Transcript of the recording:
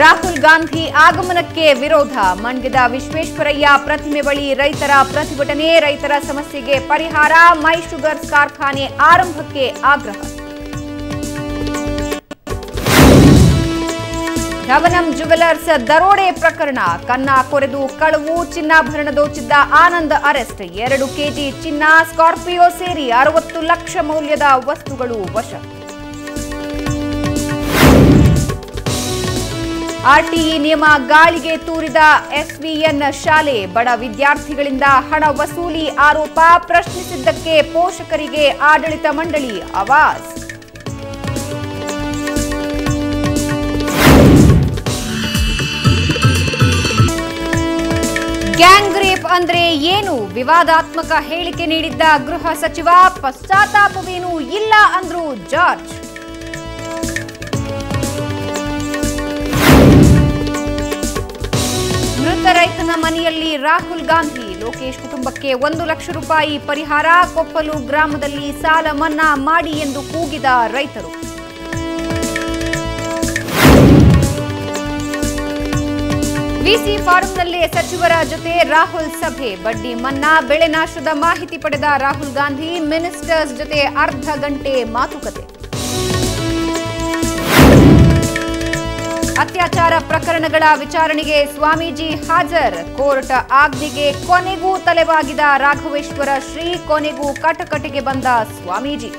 ರಾಹುಲ್ ಗಾಂಧಿ ಆಗಮನಕ್ಕೆ ವಿರೋಧ. ಮಂಡ್ಯದ ವಿಶ್ವೇಶ್ವರಯ್ಯ ಪ್ರತಿಮೆ ಬಳಿ ರೈತರ ಪ್ರತಿಭಟನೆ. ರೈತರ ಸಮಸ್ಯೆಗೆ ಪರಿಹಾರ. ಮೈ ಶುಗರ್ಸ್ ಕಾರ್ಖಾನೆ ಆರಂಭಕ್ಕೆ ಆಗ್ರಹ. ಧವನಂ ಜುವೆಲರ್ಸ್ ದರೋಡೆ ಪ್ರಕರಣ. ಕನ್ನ ಕೊರೆದು ಕಳವು. ಚಿನ್ನಾಭರಣ ದೋಚಿದ್ದ ಆನಂದ್ ಅರೆಸ್ಟ್. 2 ಕೆಜಿ ಚಿನ್ನ, ಸ್ಕಾರ್ಪಿಯೋ ಸೇರಿ 60 ಲಕ್ಷ ಮೌಲ್ಯದ ವಸ್ತುಗಳು ವಶ. ಆರ್ಟಿಇ ನಿಯಮ ಗಾಳಿಗೆ ತೂರಿದ ಎಸ್ವಿಎನ್ ಶಾಲೆ. ಬಡ ವಿದ್ಯಾರ್ಥಿಗಳಿಂದ ಹಣ ವಸೂಲಿ ಆರೋಪ. ಪ್ರಶ್ನಿಸಿದ್ದಕ್ಕೆ ಪೋಷಕರಿಗೆ ಆಡಳಿತ ಮಂಡಳಿ ಆವಾಜ್. ಗ್ಯಾಂಗ್ ರೇಪ್ ಅಂದ್ರೆ ಏನು? ವಿವಾದಾತ್ಮಕ ಹೇಳಿಕೆ ನೀಡಿದ್ದ ಗೃಹ ಸಚಿವ. ಪಶ್ಚಾತ್ತಾಪವೇನೂ ಇಲ್ಲ ಅಂದ್ರು ಜಾರ್ಜ್. ಮೃತ ರೈತನ ಮನೆಯಲ್ಲಿ ರಾಹುಲ್ ಗಾಂಧಿ. ಲೋಕೇಶ್ ಕುಟುಂಬಕ್ಕೆ 1 ಲಕ್ಷ ರೂಪಾಯಿ ಪರಿಹಾರ. ಕೊಪ್ಪಲು ಗ್ರಾಮದಲ್ಲಿ ಸಾಲ ಮನ್ನಾ ಮಾಡಿ ಎಂದು ಕೂಗಿದ ರೈತರು. ವಿಸಿ ಫಾರಂನಲ್ಲೇ ಸಚಿವರ ಜೊತೆ ರಾಹುಲ್ ಸಭೆ. ಬಡ್ಡಿ ಮನ್ನಾ, ಬೆಳೆ ನಾಶದ ಮಾಹಿತಿ ಪಡೆದ ರಾಹುಲ್ ಗಾಂಧಿ. ಮಿನಿಸ್ಟರ್ಸ್ ಜೊತೆ ಅರ್ಧ ಗಂಟೆ ಮಾತುಕತೆ. ಅತ್ಯಾಚಾರ ಪ್ರಕರಣಗಳ ವಿಚಾರಣೆಗೆ ಸ್ವಾಮೀಜಿ ಹಾಜರ್. ಕೋರ್ಟ್ ಆಜ್ಞೆಗೆ ಕೊನೆಗೂ ತಲೆಬಾಗಿದ ರಾಘವೇಶ್ವರ ಶ್ರೀ. ಕೊನೆಗೂ ಕಟಕಟೆಗೆ ಬಂದ ಸ್ವಾಮೀಜಿ.